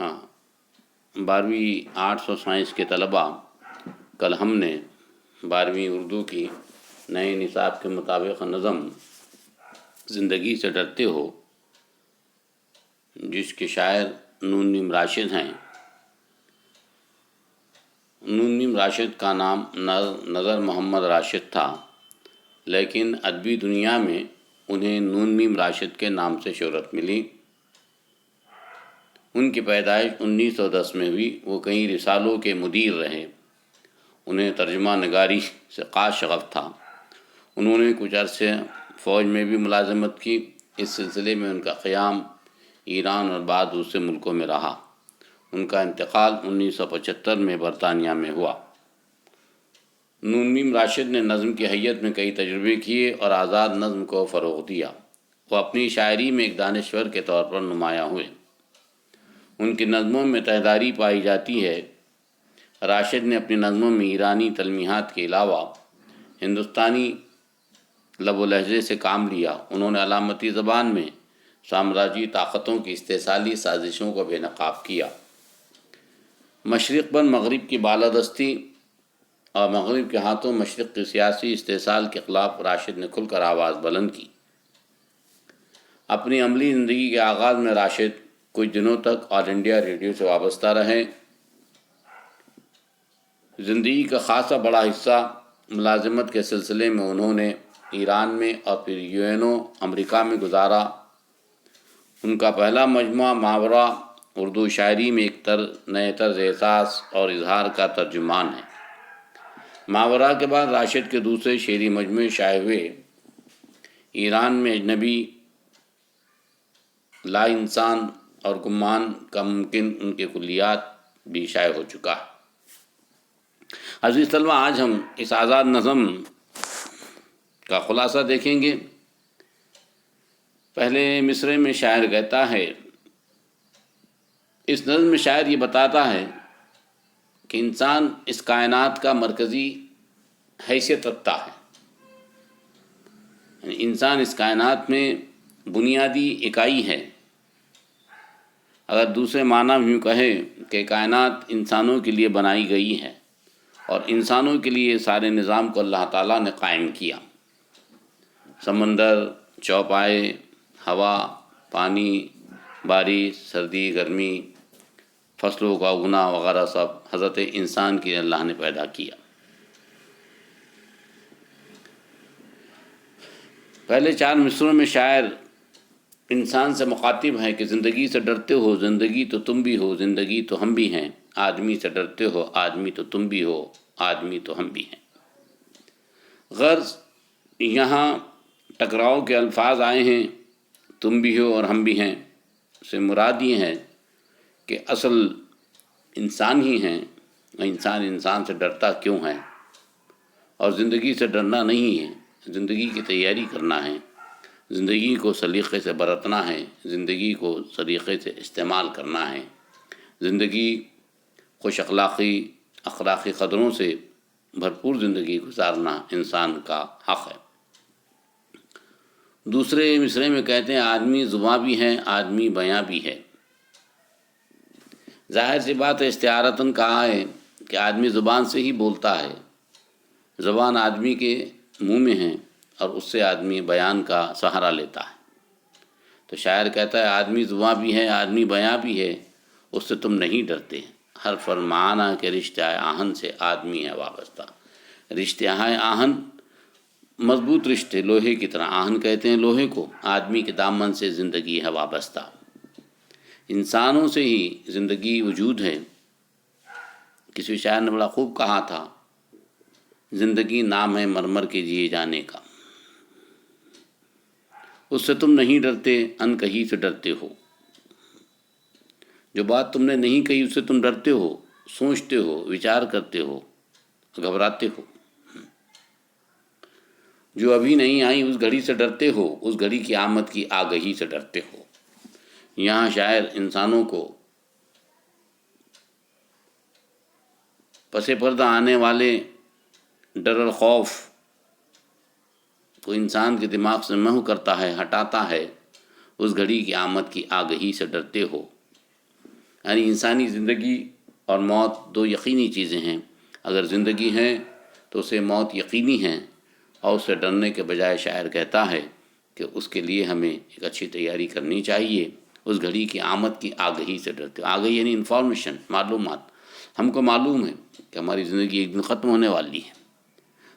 ہاں 12ویں آرٹس اور سائنس کے طلباء، کل ہم نے 12ویں اردو کی نئے نصاب کے مطابق نظم زندگی سے ڈرتے ہو، جس کے شاعر نون میم راشد ہیں۔ نون میم راشد کا نام نظر محمد راشد تھا، لیکن ادبی دنیا میں انہیں نون میم راشد کے نام سے شہرت ملی۔ ان کی پیدائش 1910 میں ہوئی۔ وہ کئی رسالوں کے مدیر رہے۔ انہیں ترجمہ نگاری سے خاص شغف تھا۔ انہوں نے کچھ عرصے فوج میں بھی ملازمت کی۔ اس سلسلے میں ان کا قیام ایران اور بعض دوسرے ملکوں میں رہا۔ ان کا انتقال 1975 میں برطانیہ میں ہوا۔ نون میم راشد نے نظم کی حیت میں کئی تجربے کیے اور آزاد نظم کو فروغ دیا۔ وہ اپنی شاعری میں ایک دانشور کے طور پر نمایاں ہوئے۔ ان کی نظموں میں تہذاری پائی جاتی ہے۔ راشد نے اپنی نظموں میں ایرانی تلمیحات کے علاوہ ہندوستانی لب و لہجے سے کام لیا۔ انہوں نے علامتی زبان میں سامراجی طاقتوں کی استحصالی سازشوں کو بے نقاب کیا۔ مشرق پر مغرب کی بالادستی اور مغرب کے ہاتھوں مشرق کی سیاسی استحصال کے خلاف راشد نے کھل کر آواز بلند کی۔ اپنی عملی زندگی کے آغاز میں راشد کچھ دنوں تک آل انڈیا ریڈیو سے وابستہ رہے۔ زندگی کا خاصا بڑا حصہ ملازمت کے سلسلے میں انہوں نے ایران میں اور پھر یونان امریکہ میں گزارا۔ ان کا پہلا مجموعہ ماورا اردو شاعری میں ایک نئے طرز احساس اور اظہار کا ترجمان ہے۔ ماورا کے بعد راشد کے دوسرے شعری مجموعے شائع ہوئے۔ ایران میں اجنبی، لا انسان اور گمان کا ممکن ان کے کلیات بھی شائع ہو چکا ہے۔ عزیز طلبہ، آج ہم اس آزاد نظم کا خلاصہ دیکھیں گے۔ پہلے مصرعے میں شاعر کہتا ہے، اس نظم میں شاعر یہ بتاتا ہے کہ انسان اس کائنات کا مرکزی حیثیت رکھتا ہے۔ یعنی انسان اس کائنات میں بنیادی اکائی ہے۔ اگر دوسرے معنی میں یوں کہیں کہ کائنات انسانوں کے لیے بنائی گئی ہے اور انسانوں کے لیے سارے نظام کو اللہ تعالیٰ نے قائم کیا۔ سمندر، چوپائے، ہوا، پانی، بارش، سردی، گرمی، فصلوں کا اگنا وغیرہ سب حضرت انسان کے اللہ نے پیدا کیا۔ پہلے 4 مصروں میں شاعر انسان سے مخاطب ہے کہ زندگی سے ڈرتے ہو، زندگی تو تم بھی ہو، زندگی تو ہم بھی ہیں۔ آدمی سے ڈرتے ہو، آدمی تو تم بھی ہو، آدمی تو ہم بھی ہیں۔ غرض یہاں ٹکراؤ کے الفاظ آئے ہیں، تم بھی ہو اور ہم بھی ہیں، سے مراد یہ ہے کہ اصل انسان ہی ہیں۔ انسان سے ڈرتا کیوں ہے؟ اور زندگی سے ڈرنا نہیں ہے، زندگی کی تیاری کرنا ہے، زندگی کو سلیقے سے برتنا ہے، زندگی کو سلیقے سے استعمال کرنا ہے، زندگی خوش اخلاقی قدروں سے بھرپور زندگی گزارنا انسان کا حق ہے۔ دوسرے مصرعے میں کہتے ہیں، آدمی زباں بھی ہے، آدمی بیاں بھی ہے۔ ظاہر سی بات ہے، استعارتاً کہا ہے کہ آدمی زبان سے ہی بولتا ہے، زبان آدمی کے منہ میں ہے اور اس سے آدمی بیان کا سہارا لیتا ہے۔ تو شاعر کہتا ہے، آدمی زباں بھی ہے، آدمی بیاں بھی ہے، اس سے تم نہیں ڈرتے۔ ہر فرمانہ کے رشتہ آہن سے آدمی ہے وابستہ۔ رشتہ آہن مضبوط رشتے، لوہے کی طرح۔ آہن کہتے ہیں لوہے کو۔ آدمی کے دامن سے زندگی ہے وابستہ۔ انسانوں سے ہی زندگی وجود ہے۔ کسی شاعر نے بڑا خوب کہا تھا، زندگی نام ہے مرمر کے جیے جانے کا۔ اس سے تم نہیں ڈرتے، ان کہیں سے ڈرتے ہو۔ جو بات تم نے نہیں کہی اس سے تم ڈرتے ہو، سوچتے ہو، وچار کرتے ہو، گھبراتے ہو۔ جو ابھی نہیں آئی اس گھڑی سے ڈرتے ہو، اس گھڑی کی آمد کی آگہی سے ڈرتے ہو۔ یہاں شاعر انسانوں کو پس پردہ آنے والے ڈر اور خوف کو انسان کے دماغ سے محو کرتا ہے، ہٹاتا ہے۔ اس گھڑی کی آمد کی آگہی سے ڈرتے ہو۔ یعنی انسانی زندگی اور موت دو یقینی چیزیں ہیں، اگر زندگی ہے تو اسے موت یقینی ہے، اور اس سے ڈرنے کے بجائے شاعر کہتا ہے کہ اس کے لیے ہمیں ایک اچھی تیاری کرنی چاہیے، اس گھڑی کی آمد کی آگہی سے ڈرتے. آگہی یعنی انفارمیشن، معلومات. ہم کو معلوم ہے کہ ہماری زندگی ایک دن ختم ہونے والی ہے،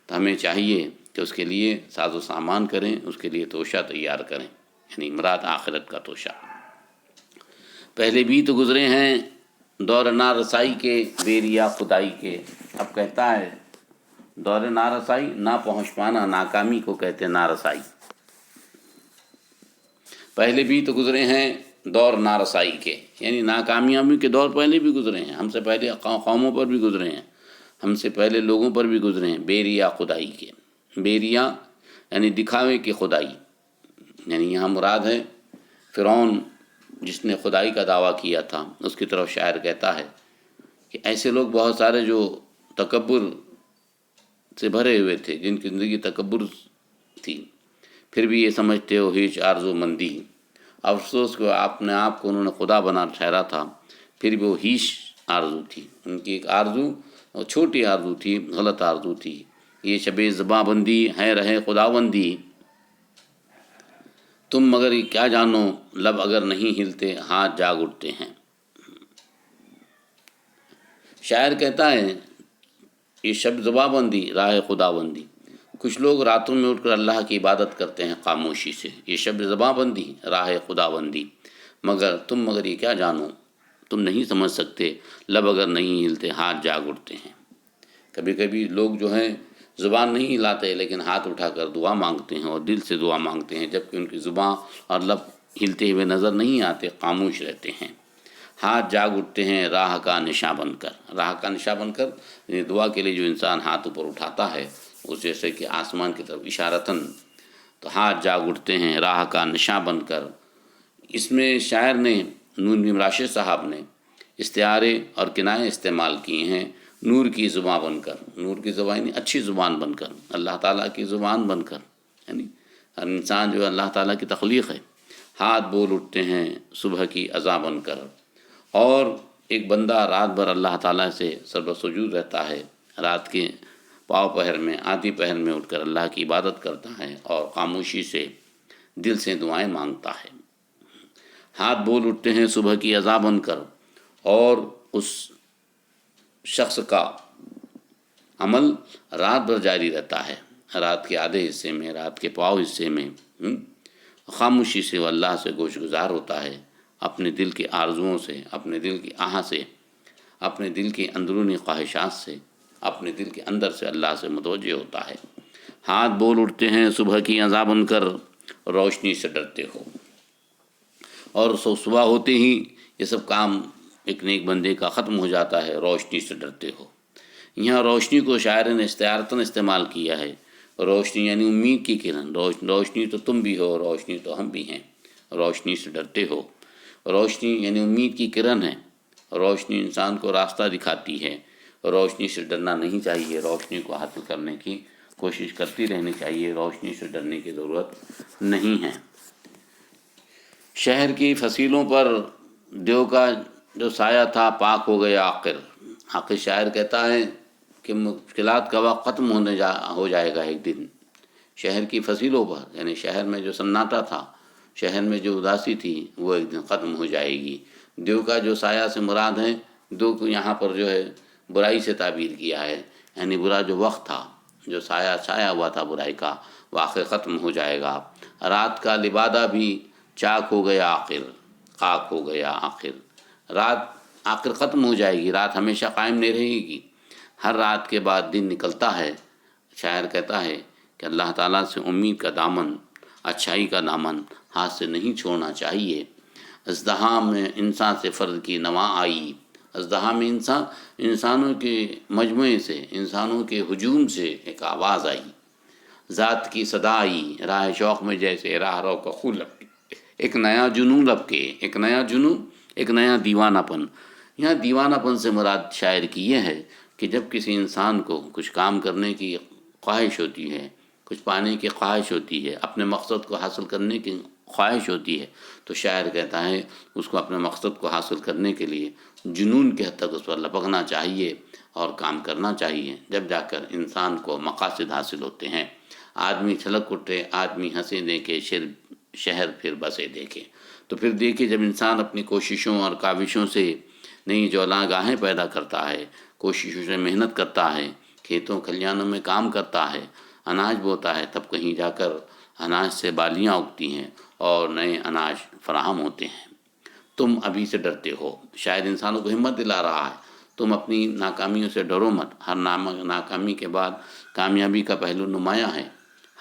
تو ہمیں چاہیے کہ اس کے لیے ساز و سامان کریں، اس کے لیے توشہ تیار کریں، یعنی مراد آخرت کا توشہ. پہلے بھی تو گزرے ہیں دور نارسائی کے، بیریا خدائی کے. اب کہتا ہے دور نارسائی، نہ پہنچ پانا، ناکامی کو کہتے ہیں نارسائی. پہلے بھی تو گزرے ہیں دور نارسائی کے، یعنی ناکامیابی کے دور پہلے بھی گزرے ہیں، ہم سے پہلے قوموں پر بھی گزرے ہیں، ہم سے پہلے لوگوں پر بھی گزرے ہیں. بیریا خدائی کے، بیریا یعنی دکھاوے کی خدائی، یعنی یہاں مراد ہے فرعون جس نے خدائی کا دعویٰ کیا تھا. اس کی طرف شاعر کہتا ہے کہ ایسے لوگ بہت سارے جو تکبر سے بھرے ہوئے تھے، جن کی زندگی تکبر تھی، پھر بھی یہ سمجھتے ہو ہیچ آرزو مندی. افسوس کہ اپنے آپ کو انہوں نے خدا بنا ٹھہرا تھا، پھر بھی وہ ہیچ آرزو تھی، ان کی ایک آرزو چھوٹی آرزو تھی، غلط آرزو تھی. یہ شب زباں بندی ہے رہے خداوندی، تم مگر یہ کیا جانو، لب اگر نہیں ہلتے ہاتھ جاگ اٹھتے ہیں. شاعر کہتا ہے یہ شب زباں بندی راہ خداوندی، کچھ لوگ راتوں میں اٹھ کر اللہ کی عبادت کرتے ہیں خاموشی سے. یہ شب زباں بندی راہ خداوندی، مگر یہ کیا جانو، تم نہیں سمجھ سکتے، لب اگر نہیں ہلتے ہاتھ جاگ اٹھتے ہیں. کبھی کبھی لوگ جو ہیں زبان نہیں ہلاتے لیکن ہاتھ اٹھا کر دعا مانگتے ہیں اور دل سے دعا مانگتے ہیں، جبکہ ان کی زبان اور لب ہلتے ہوئے نظر نہیں آتے، خاموش رہتے ہیں. ہاتھ جاگ اٹھتے ہیں راہ کا نشاں بن کر. راہ کا نشاں بن کر یعنی دعا کے لیے جو انسان ہاتھ اوپر اٹھاتا ہے اس جیسے کہ آسمان کی طرف اشارتاً، تو ہاتھ جاگ اٹھتے ہیں راہ کا نشاں بن کر. اس میں شاعر نے، نون بن راشد صاحب نے استعارے اور کنائے استعمال کیے ہیں. نور کی زبان بن کر، نور کی زبان یعنی اچھی زبان بن کر، اللہ تعالیٰ کی زبان بن کر، یعنی ہر انسان جو اللہ تعالیٰ کی تخلیق ہے. ہاتھ بول اٹھتے ہیں صبح کی اذاں بن کر. اور ایک بندہ رات بھر اللہ تعالیٰ سے سرب سجود رہتا ہے، رات کے پاؤ پہر میں، آدھی پہر میں اٹھ کر اللہ کی عبادت کرتا ہے اور خاموشی سے دل سے دعائیں مانگتا ہے. ہاتھ بول اٹھتے ہیں صبح کی اذاں بن کر. اور اس شخص کا عمل رات بھر جاری رہتا ہے، رات کے آدھے حصے میں، رات کے پاؤ حصے میں خاموشی سے وہ اللہ سے گوش گزار ہوتا ہے، اپنے دل کے آرزوؤں سے، اپنے دل کی آہ سے، اپنے دل کی اندرونی خواہشات سے، اپنے دل کے اندر سے اللہ سے متوجہ ہوتا ہے. ہاتھ بول اٹھتے ہیں صبح کی اذاں بن کر، روشنی سے ڈرتے ہو. اور صبح ہوتے ہی یہ سب کام ایک نیک بندے کا ختم ہو جاتا ہے، روشنی سے ڈرتے ہو. یہاں روشنی کو شاعر نے استعارتاً استعمال کیا ہے. روشنی یعنی امید کی کرن، روشنی تو تم بھی ہو، روشنی تو ہم بھی ہیں. روشنی سے ڈرتے ہو، روشنی یعنی امید کی کرن ہے. روشنی انسان کو راستہ دکھاتی ہے. روشنی سے ڈرنا نہیں چاہیے، روشنی کو حاصل کرنے کی کوشش کرتی رہنی چاہیے، روشنی سے ڈرنے کی ضرورت نہیں ہے. شہر کی فصیلوں پر دیو کا جو سایہ تھا پاک ہو گیا آخر. آخر شاعر کہتا ہے کہ مشکلات کا وقت ختم ہو جائے گا ایک دن. شہر کی فصیلوں پر یعنی شہر میں جو سناٹا تھا، شہر میں جو اداسی تھی، وہ ایک دن ختم ہو جائے گی. دیو کا جو سایہ سے مراد ہے، دیو کو یہاں پر جو ہے برائی سے تعبیر کیا ہے، یعنی برا جو وقت تھا، جو سایہ چھایا ہوا تھا برائی کا، وہ آخر ختم ہو جائے گا. رات کا لبادہ بھی چاک ہو گیا آخر، خاک ہو گیا آخر. رات آخر ختم ہو جائے گی، رات ہمیشہ قائم نہیں رہے گی. ہر رات کے بعد دن نکلتا ہے. شاعر کہتا ہے کہ اللہ تعالیٰ سے امید کا دامن، اچھائی کا دامن ہاتھ سے نہیں چھوڑنا چاہیے. ازدحام میں انسان سے فرد کی نوا آئی. ازدحام میں انسانوں کے مجموعے سے، انسانوں کے ہجوم سے ایک آواز آئی. ذات کی صدا آئی، راہ شوق میں جیسے راہ رو کا خون لپکے. ایک نیا جنون لپکے، ایک نیا جنون، ایک نیا دیوانہ پن. یہاں دیوانہ پن سے مراد شاعر کی یہ ہے کہ جب کسی انسان کو کچھ کام کرنے کی خواہش ہوتی ہے، کچھ پانے کی خواہش ہوتی ہے، اپنے مقصد کو حاصل کرنے کی خواہش ہوتی ہے تو شاعر کہتا ہے اس کو اپنے مقصد کو حاصل کرنے کے لیے جنون کے حد تک اس پر لپکنا چاہیے اور کام کرنا چاہیے، جب جا کر انسان کو مقاصد حاصل ہوتے ہیں۔ آدمی چھلک اٹھے، آدمی ہنسے دیکھے، شہر پھر بسے دیکھے۔ تو پھر دیکھیے جب انسان اپنی کوششوں اور کاوشوں سے نئی جولاگاہیں پیدا کرتا ہے، کوششوں سے محنت کرتا ہے، کھیتوں کھلیانوں میں کام کرتا ہے، اناج بوتا ہے، تب کہیں جا کر اناج سے بالیاں اگتی ہیں اور نئے اناج فراہم ہوتے ہیں۔ تم ابھی سے ڈرتے ہو، شاید انسانوں کو ہمت دلا رہا ہے، تم اپنی ناکامیوں سے ڈرو مت، ہر ناکامی کے بعد کامیابی کا پہلو نمایاں ہے،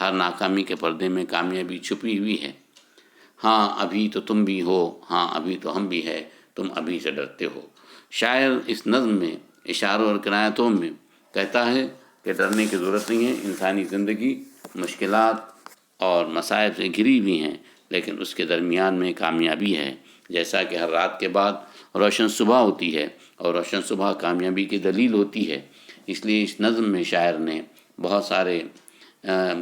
ہر ناکامی کے پردے میں کامیابی چھپی ہوئی ہے۔ ہاں ابھی تو تم بھی ہو، ہاں ابھی تو ہم بھی ہے، تم ابھی سے ڈرتے ہو۔ شاعر اس نظم میں اشاروں اور کنایتوں میں کہتا ہے کہ ڈرنے کی ضرورت نہیں ہے، انسانی زندگی مشکلات اور مصائب سے گھری ہوئی ہیں، لیکن اس کے درمیان میں کامیابی ہے، جیسا کہ ہر رات کے بعد روشن صبح ہوتی ہے اور روشن صبح کامیابی کی دلیل ہوتی ہے۔ اس لیے اس نظم میں شاعر نے بہت سارے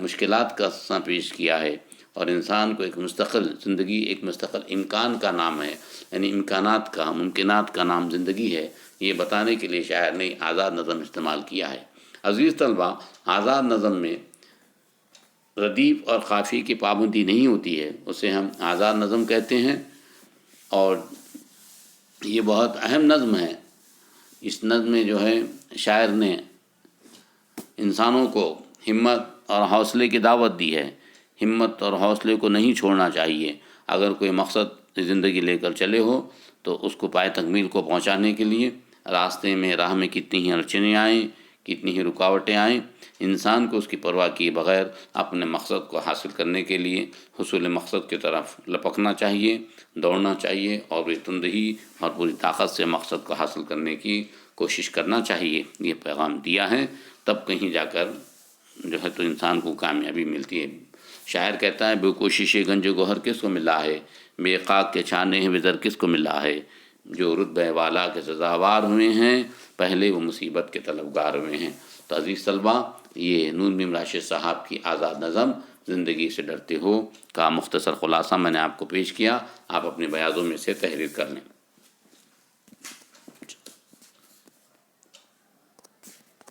مشکلات کا قصہ پیش کیا ہے، اور انسان کو ایک مستقل زندگی، ایک مستقل امکان کا نام ہے، یعنی امکانات کا، ممکنات کا نام زندگی ہے، یہ بتانے کے لیے شاعر نے آزاد نظم استعمال کیا ہے۔ عزیز طلبہ، آزاد نظم میں ردیف اور قافیے کی پابندی نہیں ہوتی ہے، اسے ہم آزاد نظم کہتے ہیں، اور یہ بہت اہم نظم ہے۔ اس نظم میں جو ہے شاعر نے انسانوں کو ہمت اور حوصلے کی دعوت دی ہے۔ ہمت اور حوصلے کو نہیں چھوڑنا چاہیے۔ اگر کوئی مقصد زندگی لے کر چلے ہو تو اس کو پائے تکمیل کو پہنچانے کے لیے راستے میں، راہ میں کتنی ہی اڑچنیں آئیں، کتنی ہی رکاوٹیں آئیں، انسان کو اس کی پرواہ کیے بغیر اپنے مقصد کو حاصل کرنے کے لیے حصول مقصد کی طرف لپکنا چاہیے، دوڑنا چاہیے، اور پوری تندہی اور پوری طاقت سے مقصد کو حاصل کرنے کی کوشش کرنا چاہیے۔ یہ پیغام دیا ہے، تب کہیں جا کر جو ہے تو انسان کو کامیابی ملتی ہے۔ شاعر کہتا ہے بے کوشش گنج گوہر کس کو ملا ہے، بے خاک کے چھانے وزر کس کو ملا ہے، جو رتبہ والا کے سزاوار ہوئے ہیں، پہلے وہ مصیبت کے طلبگار ہوئے ہیں۔ تو عزیز طلبہ، یہ نور میم راشد صاحب کی آزاد نظم زندگی سے ڈرتے ہو کا مختصر خلاصہ میں نے آپ کو پیش کیا۔ آپ اپنے بیاضوں میں سے تحریر کر لیں۔